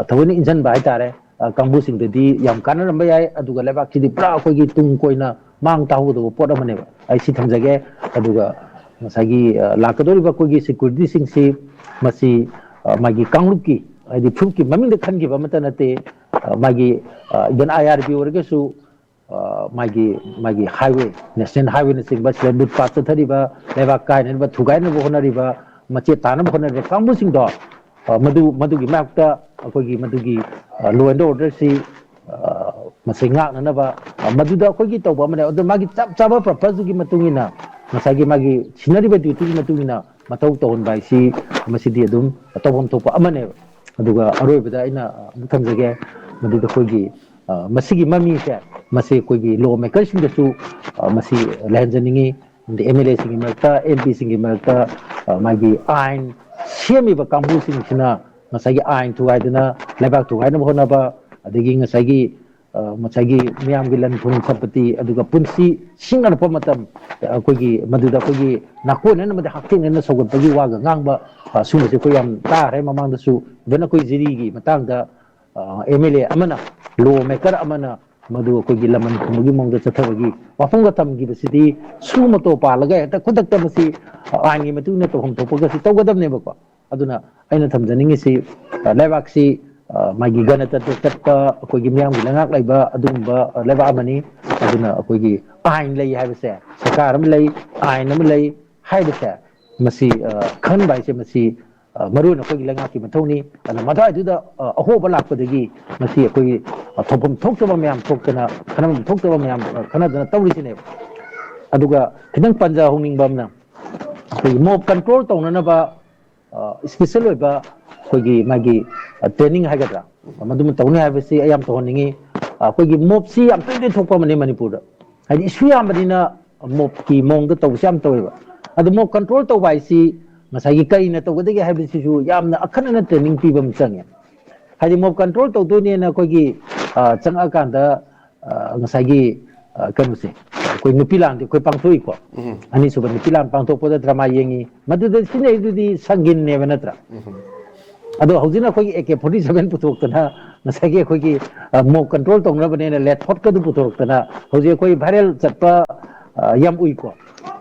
thawani injan ba haitare kambu sing di yam kana ramba yai aduga lebak chidi pra khoi gi tung koina mang tahu do pot amane ba ai si thamjage aduga masagi lakadori ba kogi security sing si masi magi kangluki ai di phumki maming de khan gi ba mata nate magi ben IRB orge su magi highway national highway ne sing ba sledut pass thari ba lebak kai ne ba thugai ne bo honari ba mache tana bo honari kambu sing do madugi makta akogi madugi law and order si masinga nanaba maduda akogi tawba mane odo magi chaba purpose gi matungina masagi magi sinari ba duty gi matungina matau tawon bai si masidi adum tawon topa amane aduga aroibada ina muthamjage maduda kogi masigi mami se masi kogi law maker sing su masi lanjaningi the MLA sing marta MP sing marta magi ain siami ba kambu sing sina ngasagi ain tu aidana lebak tu aidana hona ba adigi ngasagi ꯉꯁꯥꯏꯒꯤ ꯃꯤꯌꯥꯝꯒꯤ ꯂꯟ ꯊꯨꯝ ꯁꯝꯄꯇꯤ ꯑꯗꯨꯒ ꯄꯨꯟꯁꯤ ꯁꯤꯡꯅꯔꯛꯄ ꯃꯇꯝ ꯑꯩꯈꯣꯏꯒꯤ ꯃꯗꯨꯗ ꯑꯩꯈꯣꯏꯒꯤ ꯅꯥꯀꯣꯟꯅꯅ ꯑꯃꯗꯤ ꯍꯛꯊꯦꯡꯅꯅ ꯁꯧꯒꯠꯄꯒꯤ ꯋꯥꯒ ꯉꯥꯡꯕ ꯁꯨꯝꯕꯁꯦ ꯑꯩꯈꯣꯏ ꯌꯥꯝ ꯇꯥꯈ꯭ꯔꯦ ꯃꯃꯥꯡꯗꯁꯨ ꯏꯚꯟ ꯑꯩꯈꯣꯏ ꯖꯤꯔꯤꯒꯤ ꯃꯇꯥꯡꯗ MLA ꯑꯃꯅ ꯂꯣ ꯃꯦꯀꯔ ꯑꯃꯅ ꯃꯗꯨ ꯑꯩꯈꯣꯏꯒꯤ ꯂꯃꯟ ꯈꯨꯝꯕꯒꯤ ꯃꯑꯣꯡꯗ ꯆꯠꯊꯕꯒꯤ ꯋꯥꯐꯝꯒ ꯊꯝꯈꯤꯕꯁꯤꯗꯤ ꯁꯨ ꯃꯇꯣ ꯄꯥꯜꯂꯒ ꯍꯦꯛꯇ ꯈꯨꯗꯛꯇ ꯃꯁꯤ ꯑꯥꯏꯟꯒꯤ ꯃꯇꯨꯡ ꯏꯟꯅ ꯇꯧꯐꯝ ꯊꯣꯛꯄꯒꯁꯤ ꯇꯧꯒꯗꯕꯅꯦꯕꯀꯣ ꯑꯗꯨꯅ ꯑꯩꯅ ꯊꯝꯖꯅꯤꯡꯉꯤꯁꯤ ꯂꯩꯕꯥꯛꯁꯤ ꯃꯥꯒꯤ ꯒꯅꯇꯟꯇ꯭ꯔ ꯆꯠꯄ ꯑꯩꯈꯣꯏꯒꯤ ꯃꯤꯌꯥꯝꯒꯤ ꯂꯩꯉꯥꯛ ꯂꯩꯕ ꯑꯗꯨꯒꯨꯝꯕ ꯂꯩꯕꯥꯛ ꯑꯃꯅꯤ ꯑꯗꯨꯅ ꯑꯩꯈꯣꯏꯒꯤ ꯑꯥꯏꯟ ꯂꯩ ꯍꯥꯏꯕꯁꯦ ꯁꯔꯀꯥꯔ ꯑꯃ ꯂꯩ ꯑꯥꯏꯟ ꯑꯃ ꯂꯩ ꯍꯥꯏꯕꯁꯦ ꯃꯁꯤ ꯈꯪꯍꯟꯕ ꯍꯥꯏꯁꯦ ꯃꯁꯤ ꯃꯔꯨꯑꯣꯏꯅ ꯑꯩꯈꯣꯏꯒꯤ ꯂꯩꯉꯥꯛꯀꯤ ꯃꯊꯧꯅꯤ ꯑꯗꯨꯅ ꯃꯗꯨꯋꯥꯏꯗꯨꯗ ꯑꯍꯣꯕ ꯂꯥꯛꯄꯗꯒꯤ ꯃꯁꯤ ꯑꯩꯈꯣꯏꯒꯤ ꯊꯣꯛꯐꯝ ꯊꯣꯛꯇꯕ ꯃꯌꯥꯝ ꯊꯣꯛꯇꯅ ꯈꯟꯅꯐꯝ ꯊꯣꯛꯇꯕ ꯃꯌꯥꯝ ꯈꯟꯅꯗꯅ ꯇꯧꯔꯤꯁꯤꯅꯦꯕ ꯑꯗꯨꯒ ꯈꯤꯇꯪ ꯄꯟꯖꯍꯧꯅꯤꯡꯕ ꯑꯃꯅ ꯑꯩꯈꯣꯏꯒꯤ ꯃꯣb ꯀꯟꯇ꯭ꯔꯣꯜ ꯇꯧꯅꯅꯕ ꯁ꯭ꯄꯦꯁꯦꯜ ꯑꯣꯏꯕ ꯑꯩꯈꯣꯏꯒꯤ ꯃꯥꯒꯤ ꯇ꯭ꯔꯦꯅꯤꯡ ꯍꯥꯏꯒꯗ꯭ꯔꯥ ꯃꯗꯨꯃ ꯇꯧꯅꯤ ꯍꯥꯏꯕꯁꯤ ꯑꯩ ꯌꯥꯝ ꯇꯧꯍꯟꯅꯤꯡꯉꯤ ꯑꯩꯈꯣꯏꯒꯤ ꯃꯣꯞꯁꯤ ꯌꯥꯝ ꯇꯣꯏꯅ ꯊꯣꯛꯄ ꯑꯃꯅꯤ ꯃꯅꯤꯄꯨꯔꯗ ꯍꯥꯏꯗꯤ ꯏꯁꯨ ꯌꯥꯝꯕꯅꯤꯅ ꯃꯣꯞꯀꯤ ꯃꯑꯣꯡꯗ ꯇꯧꯕꯁꯤ ꯌꯥꯝ ꯇꯧꯋꯦꯕ ꯑꯗꯣ ꯃꯣꯞ ꯀꯟꯇ꯭ꯔꯣꯜ ꯇꯧꯕ ꯍꯥꯏꯁꯤ ꯉꯁꯥꯏꯒꯤ ꯀꯔꯤꯅ ꯇꯧꯒꯗꯒꯦ ꯍꯥꯏꯕꯁꯤꯁꯨ ꯌꯥꯝꯅ ꯑꯈꯟꯅꯅ ꯇ꯭ꯔꯦꯅꯤꯡ ꯄꯤꯕ ꯑꯃ ꯆꯪꯉꯦ ꯍꯥꯏꯗꯤ ꯃꯣꯞ ꯀꯟꯇ꯭ꯔꯣꯜ ꯇꯧꯗꯣꯏꯅꯦꯅ ꯑꯩꯈꯣꯏꯒꯤ ꯆꯪꯉꯛꯑꯀꯥꯟꯗ ꯉꯁꯥꯏꯒꯤ ꯀꯩꯅꯣꯁꯦ ꯑꯩꯈꯣꯏ ꯅꯨꯄꯤ ꯂꯥꯟꯗꯤ ꯑꯩꯈꯣꯏ ꯄꯥꯡꯊꯣꯛꯏꯀꯣ ꯑꯅꯤꯁꯨꯕ ꯅꯨꯄꯤ ꯂꯥꯟ ꯄꯥꯡꯊꯣꯛꯄꯗ ꯗ꯭ꯔꯃꯥ ꯌꯦꯡꯉꯤ ꯃꯗꯨꯗ ꯁꯤꯖꯤꯟꯅꯩꯗꯨꯗꯤ ꯁꯪꯒꯤꯟꯅꯦꯕ ꯅꯠꯇ꯭ꯔꯥ ꯑꯗꯣ ꯍꯧꯖꯤꯛꯅ ꯑꯩꯈꯣꯏꯒꯤ AK-47 ꯄꯨꯊꯣꯛꯇꯅ ꯉꯁꯥꯏꯒꯤ ꯑꯩꯈꯣꯏꯒꯤ ꯃꯣb ꯀꯟꯇ꯭ꯔꯣꯜ ꯇꯧꯅꯕꯅꯦꯅ ꯂꯦꯊꯣꯠꯀꯗꯨ ꯄꯨꯊꯣꯔꯛꯇꯅ ꯍꯧꯖꯤꯛ ꯑꯩꯈꯣই ꯚꯥꯏꯔꯦꯜ ꯆꯠꯄ ꯌꯥꯝ ꯎꯏꯀꯣ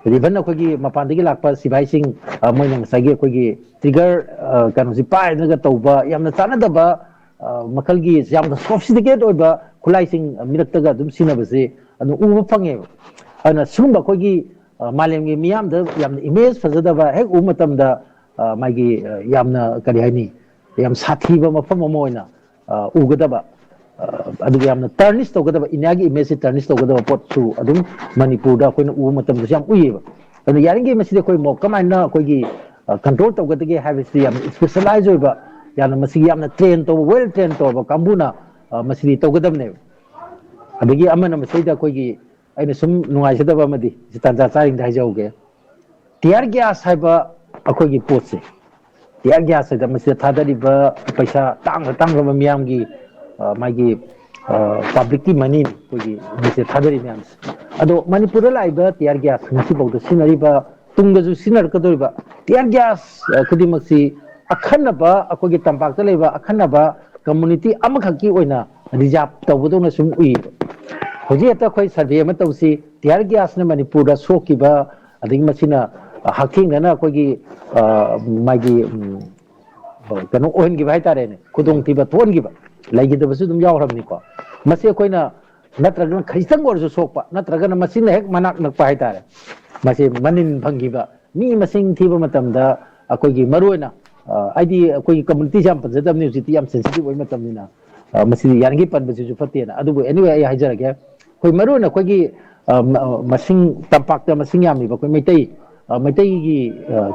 ꯏꯚꯟ ꯑꯩꯈꯣꯏꯒꯤ ꯃꯄꯥꯟꯗꯒꯤ ꯂꯥꯛꯄ ꯁꯤꯐꯥꯏꯁꯤꯡ ꯃꯣꯏꯅ ꯉꯁꯥꯏꯒꯤ ꯑꯩꯈꯣꯏꯒꯤ ꯇ꯭ꯔꯤꯒꯔ ꯀꯩꯅꯣꯁꯤ ꯄꯥꯏꯔꯒ ꯇꯧꯕ ꯌꯥꯝꯅ ꯆꯥꯟꯅꯗꯕ ꯃꯈꯜꯒꯤ ꯌꯥꯝꯅ ꯁꯣꯐꯤꯁꯇꯤꯀꯦꯠ ꯑꯣꯏꯕ ꯈꯨꯠꯂꯥꯏꯁꯤꯡ ꯃꯤꯔꯛꯇꯒ ꯑꯗꯨꯝ ꯁꯤꯖꯤꯟꯅꯕꯁꯦ ꯑꯗꯨꯝ ꯎꯕ ꯐꯪꯉꯦꯕ ꯑꯗꯨꯅ ꯁꯤꯒꯨꯝꯕ ꯑꯩꯈꯣꯏꯒꯤ ꯃꯥꯂꯦꯝꯒꯤ ꯃꯤꯌꯥꯝꯗ ꯌꯥꯝꯅ ꯏꯃꯦꯖ ꯐꯖꯗꯕ ꯍꯦꯛ ꯎꯕ ꯃꯇꯝꯗ ꯃꯥꯒꯤ ꯌꯥꯝꯅ ꯀꯔꯤ ꯍꯥꯏꯅꯤ ꯌꯥꯝ ꯁꯥꯊꯤꯕ ꯃꯐꯝ ꯑꯃ ꯑꯣꯏꯅ ꯎꯒꯗꯕ ꯑꯗꯨꯒ ꯌꯥꯝꯅ ꯇꯔꯅꯤꯁ ꯇꯧꯒꯗꯕ ꯏꯟꯗꯤꯌꯥꯒꯤ ꯏꯃꯦꯖꯁꯤ ꯇꯔꯅꯤꯁ ꯇꯧꯒꯗꯕ ꯄꯣꯠꯁꯨ ꯑꯗꯨꯝ ꯃꯅꯤꯄꯨꯔꯗ ꯑꯩꯈꯣꯏꯅ ꯎꯕ ꯃꯇꯝꯗꯁꯨ ꯌꯥꯝ ꯎꯏꯌꯦꯕ ꯑꯗꯨꯅ ꯌꯥꯔꯤꯈꯩ ꯃꯁꯤꯗꯤ ꯑꯩꯈꯣꯏ ꯃꯣb ꯀꯃꯥꯏꯅ ꯑꯩꯈꯣꯏꯒꯤ ꯀꯟꯇ꯭ꯔꯣꯜ ꯇꯧꯒꯗꯒꯦ ꯍꯥꯏꯕꯁꯤ ꯌꯥꯝꯅ ꯁ꯭ꯄꯦꯁꯦꯂꯥꯏꯖ ꯑꯣꯏꯕ ꯌꯥꯝꯅ ꯃꯁꯤꯒꯤ ꯌꯥꯝꯅ ꯇ꯭ꯔꯦꯟ ꯇꯧꯕ ꯋꯦꯜ ꯇ꯭ꯔꯦꯟ ꯇꯧꯔꯕ ꯀꯥꯡꯕꯨꯅ ꯃꯁꯤꯗꯤ ꯇꯧꯒꯗꯕꯅꯦꯕ ꯑꯗꯒꯤ ꯑꯃꯅ ꯃꯁꯤꯗ ꯑꯩꯈꯣꯏꯒꯤ ꯑꯩꯅ ꯁꯨꯝ ꯅꯨꯡꯉꯥꯏꯖꯗꯕ ꯑꯃꯗꯤ ꯇꯥꯟꯖꯥ ꯆꯥꯔꯤꯉꯩꯗ ꯍꯥꯏꯖꯍꯧꯒꯦ ꯇꯤꯌꯥꯔ ꯒ꯭ꯌꯥꯁ ꯍꯥꯏꯕ ꯑꯩꯈꯣꯏꯒꯤ ꯄꯣꯠꯁꯦ ꯇꯤꯌꯥꯔ ꯒ꯭ꯌꯥꯁ ꯍꯥꯏꯗ ꯃꯁꯤꯗ ꯊꯥꯗꯔꯤꯕ ꯄꯩꯁꯥ ꯇꯥꯡꯈ꯭ꯔꯕ ꯃꯤꯌꯥꯝꯒꯤ ꯃꯥꯒꯤ ꯄꯥꯕ꯭ꯂꯤꯛꯀꯤ ꯃꯅꯤ ꯑꯩꯈꯣꯏꯒꯤ ꯃꯁꯤꯗ ꯊꯥꯗꯔꯤ ꯃꯌꯥꯝꯁꯦ ꯑꯗꯣ ꯃꯅꯤꯄꯨꯔꯗ ꯂꯥꯛꯏꯕ ꯇꯤꯌꯥꯔ ꯒ꯭ꯌꯥꯁ ꯉꯁꯤꯐꯥꯎꯗ ꯁꯤꯖꯤꯟꯅꯔꯤꯕ ꯇꯨꯡꯗꯁꯨ ꯁꯤꯖꯤꯟꯅꯔꯛꯀꯗꯧꯔꯤꯕ ꯇꯤꯌꯥꯔ ꯒ꯭ꯌꯥꯁ ꯈꯨꯗꯤꯡꯃꯛꯁꯤ ꯑꯈꯟꯅꯕ ꯑꯩꯈꯣꯏꯒꯤ ꯇꯝꯄꯥꯛꯇ ꯂꯩꯕ ꯑꯈꯟꯅꯕ ꯀꯝꯃꯨꯅꯤꯇꯤ ꯑꯃꯈꯛꯀꯤ ꯑꯣꯏꯅ ꯔꯤꯖꯥꯔꯚ ꯇꯧꯕꯗꯧꯅ ꯁꯨꯝ ꯎꯏꯌꯦꯕ ꯍꯧꯖꯤꯛ ꯍꯦꯛꯇ ꯑꯩꯈꯣꯏ ꯁꯔꯚꯦ ꯑꯃ ꯇꯧꯁꯤ ꯇꯤꯌꯥꯔ ꯒ꯭ꯌꯥꯁꯅ ꯃꯅꯤꯄꯨꯔꯗ ꯁꯣꯛꯈꯤꯕ ꯑꯗꯒꯤ ꯃꯁꯤꯅ ꯍꯛꯊꯦꯡꯅꯅ ꯑꯩꯈꯣꯏꯒꯤ ꯃꯥꯒꯤ ꯀꯩꯅꯣ ꯑꯣꯏꯍꯟꯈꯤꯕ ꯍꯥꯏꯇꯥꯔꯦꯅꯦ ꯈꯨꯗꯣꯡꯊꯤꯕ ꯊꯣꯛꯍꯟꯈꯤꯕ ꯂꯩꯈꯤꯗꯕꯁꯨ ꯑꯗꯨꯝ ꯌꯥꯎꯔꯕꯅꯤꯀꯣ ꯃꯁꯤ ꯑꯩꯈꯣꯏꯅ ꯅꯠꯇ꯭ꯔꯒꯅ ꯈꯖꯤꯛꯇꯪ ꯑꯣꯏꯔꯁꯨ ꯁꯣꯛꯄ ꯅꯠꯇ꯭ꯔꯒꯅ ꯃꯁꯤꯅ ꯍꯦꯛ ꯃꯅꯥꯛ ꯅꯛꯄ ꯍꯥꯏꯇꯥꯔꯦ ꯃꯁꯤ ꯃꯅꯤꯟ ꯐꯪꯈꯤꯕ ꯃꯤ ꯃꯁꯤꯡ ꯊꯤꯕ ꯃꯇꯝꯗ ꯑꯩꯈꯣꯏꯒꯤ ꯃꯔꯨꯑꯣꯏꯅ ꯑꯩꯗꯤ ꯑꯩꯈꯣꯏꯒꯤ ꯀꯝꯃꯨꯅꯤꯇꯤꯁꯦ ꯌꯥꯝ ꯄꯟꯖꯗꯕꯅꯤ ꯍꯧꯖꯤꯛꯇꯤ ꯌꯥꯝ ꯁꯦꯟꯁꯤꯇꯤꯚ ꯑꯣꯏꯕ ꯃꯇꯝꯅꯤꯅ ꯃꯁꯤꯗꯤ ꯌꯥꯔꯤꯈꯩ ꯄꯟꯕꯁꯤꯁꯨ ꯐꯠꯇꯦꯅ ꯑꯗꯨꯕꯨ ꯑꯦꯅꯤꯋꯦ ꯑꯩ ꯍꯥꯏꯖꯔꯒꯦ ꯑꯩꯈꯣꯏ ꯃꯔꯨꯑꯣꯏꯅ ꯑꯩꯈꯣꯏꯒꯤ ꯃꯁꯤꯡ ꯇꯝꯄꯥꯛꯇ ꯃꯁꯤꯡ ꯌꯥꯝꯃꯤꯕ ꯑꯩꯈꯣꯏ ꯃꯩꯇꯩꯒꯤ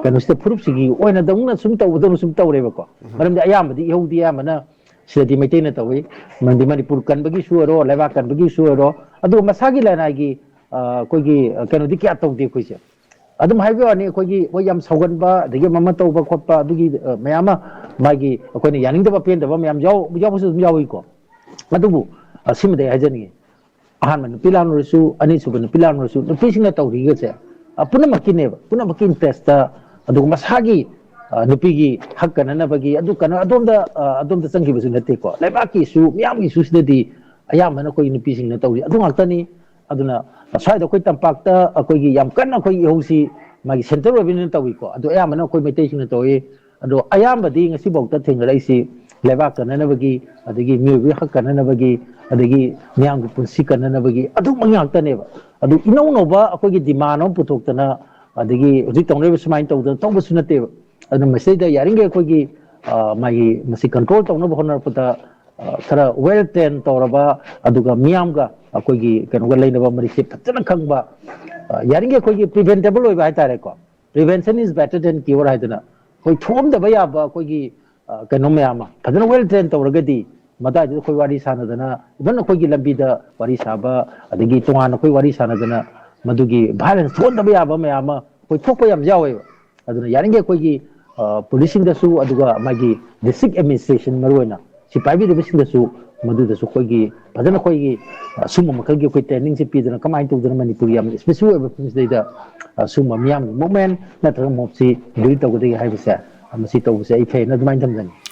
ꯀꯩꯅꯣꯁꯤꯗ ꯐꯨꯔꯨꯞꯁꯤꯒꯤ ꯑꯣꯏꯅꯗꯧꯅ ꯁꯨꯝ ꯇꯧꯕꯗꯧꯅ ꯁꯨꯝ ꯇꯧꯔꯦꯕꯀꯣ ꯃꯔꯝꯗꯤ ꯑꯌꯥꯝꯕꯗꯤ ꯏꯍꯧꯗꯤ ꯑꯌꯥꯝꯕꯅ ꯁꯤꯗꯗꯤ ꯃꯩꯇꯩꯅ ꯇꯧꯏ ꯃꯔꯝꯗꯤ ꯃꯅꯤꯄꯨꯔ ꯀꯟꯕꯒꯤꯁꯨ ꯑꯣꯏꯔꯣ ꯂꯩꯕꯥꯛ ꯀꯟꯕꯒꯤꯁꯨ ꯑꯣꯏꯔꯣ ꯑꯗꯨꯒ ꯃꯁꯥꯒꯤ ꯂꯅꯥꯏꯒꯤ ꯑꯩꯈꯣꯏꯒꯤ ꯀꯩꯅꯣꯗꯤ ꯀꯌꯥ ꯇꯧꯗꯦ ꯑꯩꯈꯣꯏꯁꯦ ꯑꯗꯨꯝ ꯍꯥꯏꯕ ꯋꯥꯅꯤ ꯑꯩꯈꯣꯏꯒꯤ ꯍꯣꯏ ꯌꯥꯝ ꯁꯧꯒꯟꯕ ꯑꯗꯒꯤ ꯑꯃ ꯇꯧꯕ ꯈꯣꯠꯄ ꯑꯗꯨꯒꯤ ꯃꯌꯥꯝ ꯑꯃ ꯃꯥꯒꯤ ꯑꯩꯈꯣꯏꯅ ꯌꯥꯅꯤꯡꯗꯕ ꯄꯦꯟꯗꯕ ꯃꯌꯥꯝ ꯌꯥꯎꯕꯁꯨ ꯑꯗꯨꯝ ꯌꯥꯎꯏꯀꯣ ꯑꯗꯨꯕꯨ ꯁꯤꯃꯗꯤ ꯑꯩ ꯍꯥꯏꯖꯅꯤꯡꯉꯤ ꯑꯍꯥꯟꯕ ꯅꯨꯄꯤ ꯂꯥꯟ ꯑꯣꯏꯔꯁꯨ ꯑꯅꯤꯁꯨꯕ ꯅꯨꯄꯤ ꯂꯥꯟ ꯑꯣꯏꯔꯁꯨ ꯅꯨꯄꯤꯁꯤꯡꯅ ꯇꯧꯔꯤꯒꯁꯦ ꯄꯨꯝꯅꯃꯛꯀꯤꯅꯦꯕ ꯄꯨꯝꯅꯃꯛꯀꯤ ꯏꯟꯇꯔꯦꯁꯇ ꯑꯗꯨꯒ ꯃꯁꯥꯒꯤ ꯅꯨꯄꯤꯒꯤ ꯍꯛ ꯀꯟꯅꯅꯕꯒꯤ ꯑꯗꯨ ꯀꯩꯅꯣ ꯑꯗꯣꯝꯗ ꯆꯪꯈꯤꯕꯁꯨ ꯅꯠꯇꯦꯀꯣ ꯂꯩꯕꯥꯛꯀꯤꯁꯨ ꯃꯤꯌꯥꯝꯒꯤ ꯏꯁꯨꯁꯤꯗꯗꯤ ꯑꯌꯥꯝꯕꯅ ꯑꯩꯈꯣꯏ ꯅꯨꯄꯤꯁꯤꯡꯅ ꯇꯧꯔꯤ ꯑꯗꯨ ꯉꯥꯛꯇꯅꯤ ꯑꯗꯨꯅ ꯁ꯭ꯋꯥꯏꯗ ꯑꯩꯈꯣꯏ ꯇꯝꯄꯥꯛꯇ ꯑꯩꯈꯣꯏꯒꯤ ꯌꯥꯝ ꯀꯟꯅ ꯑꯩꯈꯣꯏ ꯏꯍꯧꯁꯤ ꯃꯥꯒꯤ ꯁꯦꯟꯇꯔ ꯑꯣꯏꯕꯅꯤꯅ ꯇꯧꯏꯀꯣ ꯑꯗꯣ ꯑꯌꯥꯝꯕꯅ ꯑꯩꯈꯣꯏ ꯃꯩꯇꯩꯁꯤꯡꯅ ꯇꯧꯏ ꯑꯗꯣ ꯑꯌꯥꯝꯕꯗꯤ ꯉꯁꯤꯐꯥꯎꯗ ꯊꯦꯡꯅꯔꯛꯏꯁꯤ ꯂꯩꯕꯥꯛ ꯀꯟꯅꯅꯕꯒꯤ ꯑꯗꯒꯤ ꯃꯤꯑꯣꯏꯕꯒꯤ ꯍꯛ ꯀꯟꯅꯅꯕꯒꯤ ꯑꯗꯒꯤ ꯃꯤꯌꯥꯝꯒꯤ ꯄꯨꯟꯁꯤ ꯀꯟꯅꯅꯕꯒꯤ ꯑꯗꯨꯝꯕ ꯉꯥꯛꯇꯅꯦꯕ ꯑꯗꯨ ꯏꯅꯧ ꯅꯧꯕ ꯑꯩꯈꯣꯏꯒꯤ ꯗꯤꯃꯥꯟ ꯑꯃ ꯄꯨꯊꯣꯛꯇꯅ ꯑꯗꯒꯤ ꯍꯧꯖꯤꯛ ꯇꯧꯅꯔꯤꯕ ꯁꯨꯃꯥꯏꯅ ꯇꯧꯗꯅ ꯇꯧꯕꯁꯨ ꯅꯠꯇꯦꯕ ꯑꯗꯨꯅ ꯃꯁꯤꯗ ꯌꯥꯔꯤꯈꯩ ꯑꯩꯈꯣꯏꯒꯤ ꯃꯁꯤ ꯀꯟꯇ꯭ꯔꯣꯜ ꯇꯧꯅꯕ ꯍꯣꯠꯅꯔꯛꯄꯗ ꯈꯔ ꯋꯦꯜ ꯇ꯭ꯔꯦꯟ ꯇꯧꯔꯕ ꯑꯗꯨꯒ ꯃꯤꯌꯥꯝꯒ ꯑꯩꯈꯣꯏꯒꯤ ꯀꯩꯅꯣꯒ ꯂꯩꯅꯕ ꯃꯔꯤꯁꯦ ꯐꯖꯅ ꯈꯪꯕ ꯌꯥꯔꯤꯈꯩ ꯑꯩꯈꯣꯏꯒꯤ ꯄ꯭ꯔꯤꯚꯦꯟꯇꯦꯕꯜ ꯑꯣꯏꯕ ꯍꯥꯏꯇꯥꯔꯦꯀꯣ ꯄ꯭ꯔꯤꯚꯦꯟꯁꯟ ꯏꯁ ꯕꯦꯇꯔ ꯗꯦꯟ ꯀ꯭ꯌꯣꯔ ꯍꯥꯏꯗꯅ ꯑꯩꯈꯣꯏ ꯊꯣꯛꯑꯝꯗꯕ ꯌꯥꯕ ꯑꯩꯈꯣꯏꯒꯤ ꯀꯩꯅꯣ ꯃꯌꯥꯝ ꯑꯃ ꯐꯖꯅ ꯋꯦꯜ ꯇ꯭ꯔꯦꯟ ꯇꯧꯔꯒꯗꯤ ꯃꯗꯥꯏꯗꯨꯗ ꯑꯩꯈꯣꯏ ꯋꯥꯔꯤ ꯁꯥꯟꯅꯗꯅ ꯏꯚꯟ ꯑꯩꯈꯣꯏꯒꯤ ꯂꯝꯕꯤꯗ ꯋꯥꯔꯤ ꯁꯥꯕ ꯑꯗꯒꯤ ꯇꯣꯉꯥꯟꯅ ꯑꯩꯈꯣꯏ ꯋꯥꯔꯤ ꯁꯥꯟꯅꯗꯅ ꯃꯗꯨꯒꯤ ꯚꯥꯏꯂꯦꯟꯁ ꯊꯣꯛꯍꯟꯗꯕ ꯌꯥꯕ ꯃꯌꯥꯝ ꯑꯃ ꯑꯩꯈꯣꯏ ꯊꯣꯛꯄ ꯌꯥꯝ ꯌꯥꯎꯋꯦꯕ ꯑꯗꯨꯅ ꯌꯥꯔꯤꯈꯩ ꯑꯩꯈꯣꯏꯒꯤ ꯄꯨꯂꯤꯁꯁꯤꯡꯗꯁꯨ ꯑꯗꯨꯒ ꯃꯥꯒꯤ ꯗꯤꯁꯇ꯭ꯔꯤꯛ ꯑꯦꯗꯃꯤꯅꯤꯁꯇ꯭ꯔꯦꯁꯟ ꯃꯔꯨꯑꯣꯏꯅ ꯁꯤ ꯄꯥꯏꯕꯤꯔꯤꯕꯁꯤꯡꯗꯁꯨ ꯃꯗꯨꯗꯁꯨ ꯑꯩꯈꯣꯏꯒꯤ ꯐꯖꯅ ꯑꯩꯈꯣꯏꯒꯤ ꯁꯨꯝꯕ ꯃꯈꯜꯒꯤ ꯑꯩꯈꯣꯏ ꯇ꯭ꯔꯦꯅꯤꯡꯁꯦ ꯄꯤꯗꯅ ꯀꯃꯥꯏꯅ ꯇꯧꯗꯅ ꯃꯅꯤꯄꯨꯔ ꯌꯥꯝꯅ ꯏꯁꯄꯦꯁꯤꯌꯦꯜ ꯑꯣꯏꯕ ꯃꯐꯝꯁꯤꯗꯩꯗ ꯁꯨꯝꯕ ꯃꯤꯌꯥꯝꯒꯤ ꯃꯨꯞꯃꯦꯟ ꯅꯠꯇ꯭ꯔꯒ ꯃꯣꯞꯁꯤ ꯗꯤꯜ ꯇꯧꯒꯗꯒꯦ ꯍꯥꯏꯕꯁꯦ ꯃꯁꯤ ꯇꯧꯕꯁꯦ ꯑꯩ ꯐꯩꯅ ꯑꯗꯨꯃꯥꯏꯅ ꯊꯝꯖꯅꯤꯡꯉꯤ